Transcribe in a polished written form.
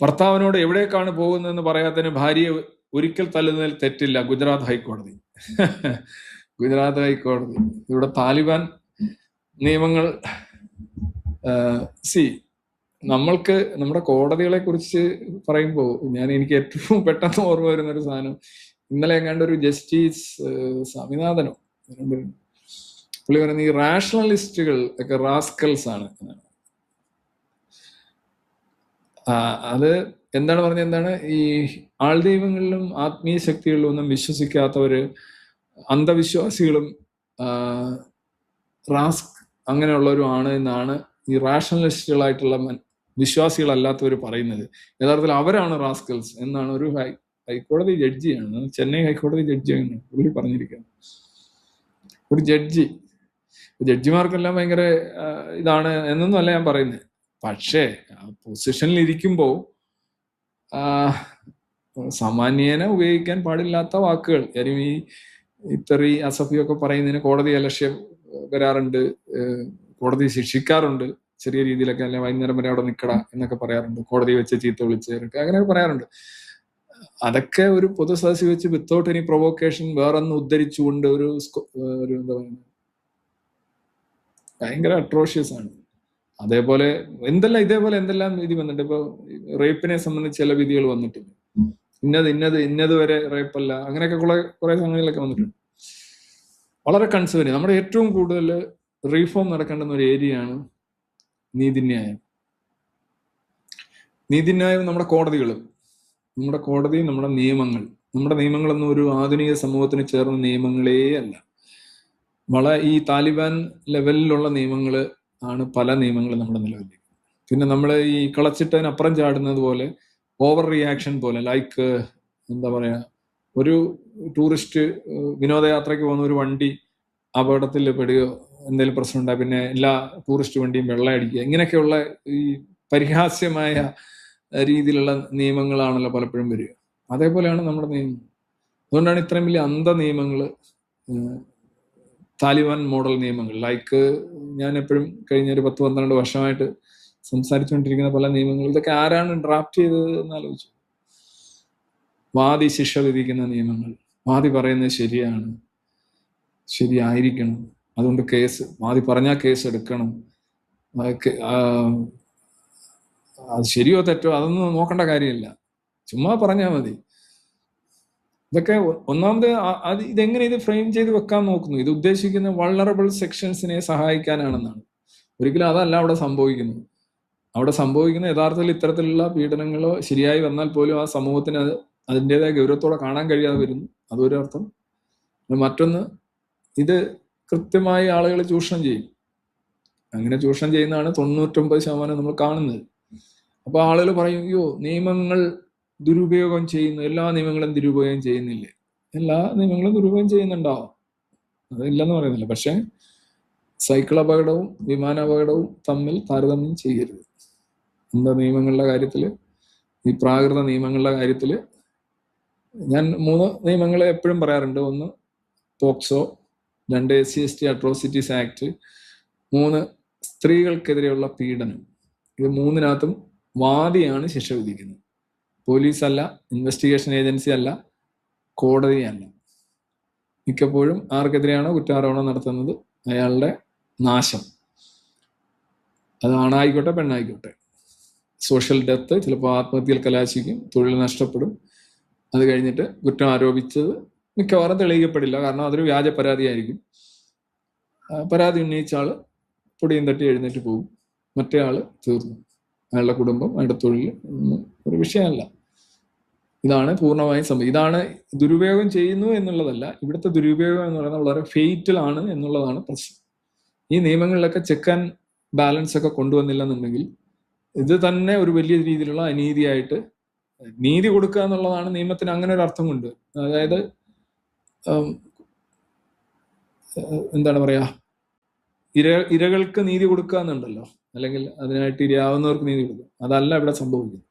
ഭർത്താവിനോട് എവിടേക്കാണ് പോകുന്നതെന്ന് പറയാത്തതിന് ഭാര്യയെ ഒരിക്കൽ തല്ലുന്നതിൽ തെറ്റില്ല. ഗുജറാത്ത് ഹൈക്കോടതി. ഗുജറാത്ത് ഹൈക്കോടതി. ഇവിടെ താലിബാൻ നിയമങ്ങൾ നമ്മൾക്ക് നമ്മുടെ കോടതികളെ കുറിച്ച് പറയുമ്പോൾ എനിക്ക് ഏറ്റവും പെട്ടെന്ന് ഓർമ്മ വരുന്ന ഒരു സാധനം, ഇന്നലെ എങ്ങാണ്ട് ഒരു ജസ്റ്റിസ് സ്വാമിനാഥനോ പുള്ളി പറയുന്നത് ഈ റാഷണലിസ്റ്റുകൾ ഒക്കെ റാസ്കൽസ് ആണ്. അത് എന്താണ് പറഞ്ഞത്, എന്താണ് ഈ ആൾദൈവങ്ങളിലും ആത്മീയ ശക്തികളിലും ഒന്നും വിശ്വസിക്കാത്തവര്, അന്ധവിശ്വാസികളും അങ്ങനെയുള്ളവരും ആണ് എന്നാണ് ഈ റാഷണലിസ്റ്റുകളായിട്ടുള്ള വിശ്വാസികളല്ലാത്തവർ പറയുന്നത്. യഥാർത്ഥത്തിൽ അവരാണ് റാസ്കൽസ് എന്നാണ് ഒരു ഹൈക്കോടതി ജഡ്ജിയാണ്, ചെന്നൈ ഹൈക്കോടതി ജഡ്ജിയാണ് പുള്ളി പറഞ്ഞിരിക്കുന്നത്. ഒരു ജഡ്ജിമാർക്കെല്ലാം ഭയങ്കര ഇതാണ് എന്നൊന്നും അല്ല ഞാൻ പറയുന്നത്. പക്ഷേ പൊസിഷനിൽ ഇരിക്കുമ്പോൾ സാമാന്യേന ഉപയോഗിക്കാൻ പാടില്ലാത്ത വാക്കുകൾ, ഈ ഇത്തറി അസഫിയൊക്കെ പറയുന്നതിന് കോടതി അലക്ഷ്യം വരാറുണ്ട്, കോടതി ശിക്ഷിക്കാറുണ്ട് ചെറിയ രീതിയിലൊക്കെ. അല്ലെ വൈകുന്നേരം വരെ അവിടെ നിൽക്കട എന്നൊക്കെ പറയാറുണ്ട്, കോടതി വെച്ച് ചീത്ത വിളിച്ചവരൊക്കെ അങ്ങനെയൊക്കെ പറയാറുണ്ട്. അതൊക്കെ ഒരു പൊതു സദസ്സിൽ വെച്ച് വിത്തൗട്ട് എനി പ്രൊവോക്കേഷൻ വേറൊന്ന് ഉദ്ധരിച്ചുകൊണ്ട് ഒരു എന്താ പറയുക, ഭയങ്കര അട്രോഷ്യസ് ആണ്. ഇതേപോലെ എന്തെല്ലാം വിധി വന്നിട്ടുണ്ട്. ഇപ്പൊ റേപ്പിനെ സംബന്ധിച്ച് ചില വിധികൾ വന്നിട്ടുണ്ട്, ഇന്നത് വരെ റേപ്പല്ല, അങ്ങനെയൊക്കെ കുറെ സംഗതികളൊക്കെ വന്നിട്ടുണ്ട്. വളരെ കൺസേർവ്. നമ്മുടെ ഏറ്റവും കൂടുതൽ റീഫോം നടക്കേണ്ടുന്ന ഒരു ഏരിയയാണ് നീതിന്യായം. നമ്മുടെ കോടതികളും, നമ്മുടെ നിയമങ്ങളൊന്നും ഒരു ആധുനിക സമൂഹത്തിന് ചേർന്ന നിയമങ്ങളേ അല്ല. ഈ താലിബാൻ ലെവലിലുള്ള നിയമങ്ങൾ ആണ് പല നിയമങ്ങളും നമ്മുടെ നിലവിൽ. പിന്നെ നമ്മൾ ഈ കളച്ചിട്ടതിനപ്പുറം ചാടുന്നത് പോലെ, ഓവർ റിയാക്ഷൻ പോലെ, ലൈക്ക് എന്താ പറയാ, ഒരു ടൂറിസ്റ്റ് വിനോദയാത്രയ്ക്ക് പോകുന്ന ഒരു വണ്ടി അപകടത്തിൽ പെടുകയോ എന്തെങ്കിലും പ്രശ്നം ഉണ്ടായി പിന്നെ എല്ലാ ടൂറിസ്റ്റ് വണ്ടിയും വെള്ളമടിക്കുക, ഇങ്ങനെയൊക്കെയുള്ള ഈ പരിഹാസ്യമായ രീതിയിലുള്ള നിയമങ്ങളാണല്ലോ പലപ്പോഴും വരിക. അതേപോലെയാണ് നമ്മുടെ നിയമം. അതുകൊണ്ടാണ് ഇത്രയും വലിയ നിയമങ്ങൾ, താലിബാൻ മോഡൽ നിയമങ്ങൾ. ലൈക്ക് ഞാൻ എപ്പോഴും കഴിഞ്ഞ ഒരു 10-12 വർഷമായിട്ട് സംസാരിച്ചുകൊണ്ടിരിക്കുന്ന പല നിയമങ്ങൾ, ഇതൊക്കെ ആരാണ് ഡ്രാഫ്റ്റ് ചെയ്തത് എന്നാലോചിച്ചു. വാദി ശിക്ഷ വിധിക്കുന്ന നിയമങ്ങൾ, വാദി പറയുന്നത് ശരിയായിരിക്കണം, അതുകൊണ്ട് വാദി പറഞ്ഞാൽ കേസ് എടുക്കണം, അത് ശരിയോ തെറ്റോ അതൊന്നും നോക്കേണ്ട കാര്യമില്ല, ചുമ്മാ പറഞ്ഞാൽ മതി. ഇതൊക്കെ ഒന്നാമത് ഇതെങ്ങനെ ഇത് ഫ്രെയിം ചെയ്ത് വെക്കാൻ നോക്കുന്നു, ഇത് ഉദ്ദേശിക്കുന്ന വൾണറബിൾ സെക്ഷൻസിനെ സഹായിക്കാനാണെന്നാണ്. ഒരിക്കലും അതല്ല അവിടെ സംഭവിക്കുന്നത്. യഥാർത്ഥത്തിൽ ഇത്തരത്തിലുള്ള പീഡനങ്ങളോ ശരിയായി വന്നാൽ പോലും ആ സമൂഹത്തിന് അതിൻ്റെതായ ഗൗരവത്തോടെ കാണാൻ കഴിയാതെ വരുന്നു, അതൊരു അർത്ഥം. മറ്റൊന്ന്, ഇത് കൃത്യമായി ആളുകൾ ചൂഷണം ചെയ്യും. അങ്ങനെ ചൂഷണം ചെയ്യുന്നതാണ് 99% നമ്മൾ കാണുന്നത്. അപ്പൊ ആളുകൾ പറയും, അയ്യോ നിയമങ്ങൾ ദുരുപയോഗം ചെയ്യുന്നു, എല്ലാ നിയമങ്ങളും ദുരുപയോഗം ചെയ്യുന്നില്ലേ? എല്ലാ നിയമങ്ങളും ദുരുപയോഗം ചെയ്യുന്നുണ്ടാവും, അതില്ലെന്ന് പറയുന്നില്ല. പക്ഷെ സൈക്കിൾ അപകടവും വിമാനാപകടവും തമ്മിൽ താരതമ്യം ചെയ്യരുത്. നിയമങ്ങളുടെ കാര്യത്തിൽ, ഈ പ്രാകൃത നിയമങ്ങളുടെ കാര്യത്തിൽ ഞാൻ 3 നിയമങ്ങളെ എപ്പോഴും പറയാറുണ്ട്. 1 പോക്സോ, 2 SC/ST അട്രോസിറ്റീസ് ആക്ട്, 3 സ്ത്രീകൾക്കെതിരെയുള്ള പീഡനം. ഇത് 3-നകത്തും വാദിയാണ് ശിക്ഷ വിധിക്കുന്നത്, പോലീസല്ല, ഇൻവെസ്റ്റിഗേഷൻ ഏജൻസി അല്ല, കോടതിയല്ല. മിക്കപ്പോഴും ആർക്കെതിരെയാണോ കുറ്റാരോപണം നടത്തുന്നത് അയാളുടെ നാശം, അത് ആണായിക്കോട്ടെ പെണ്ണായിക്കോട്ടെ. സോഷ്യൽ ഡെത്ത്, ചിലപ്പോൾ ആത്മഹത്യയിൽ കലാശിക്കും, തൊഴിൽ നഷ്ടപ്പെടും. അത് കഴിഞ്ഞിട്ട് കുറ്റം ആരോപിച്ചത് മിക്കവാറും തെളിയിക്കപ്പെടില്ല, കാരണം അതൊരു വ്യാജ പരാതിയായിരിക്കും. പരാതി ഉന്നയിച്ച ആള് പൊടിയും തട്ടി എഴുന്നേറ്റ് പോകും, മറ്റേ ആള് തീർന്നു, അയാളുടെ കുടുംബം, അയാളുടെ തൊഴിൽ ഒന്നും ഒരു വിഷയമല്ല. ഇതാണ് പൂർണ്ണമായും ഇതാണ് ദുരുപയോഗം ചെയ്യുന്നു എന്നുള്ളതല്ല, ഇവിടുത്തെ ദുരുപയോഗം എന്ന് പറയുന്നത് വളരെ ഫെയ്റ്റലാണ് എന്നുള്ളതാണ് പ്രശ്നം. ഈ നിയമങ്ങളിലൊക്കെ ചെക്ക് ആൻഡ് ബാലൻസ് ഒക്കെ കൊണ്ടുവന്നില്ലെന്നുണ്ടെങ്കിൽ ഇത് തന്നെ ഒരു വലിയ രീതിയിലുള്ള അനീതിയായിട്ട്, നീതി കൊടുക്കുക എന്നുള്ളതാണ് നിയമത്തിന് അങ്ങനെ ഒരു അർത്ഥം കൊണ്ട്. അതായത് എന്താണ് പറയാ, ഇരകൾക്ക് നീതി കൊടുക്കുക എന്നുണ്ടല്ലോ, അല്ലെങ്കിൽ അതിനായിട്ട് ഇരയാവുന്നവർക്ക് നീതി കൊടുക്കുക, അതല്ല ഇവിടെ സംഭവിക്കുന്നത്.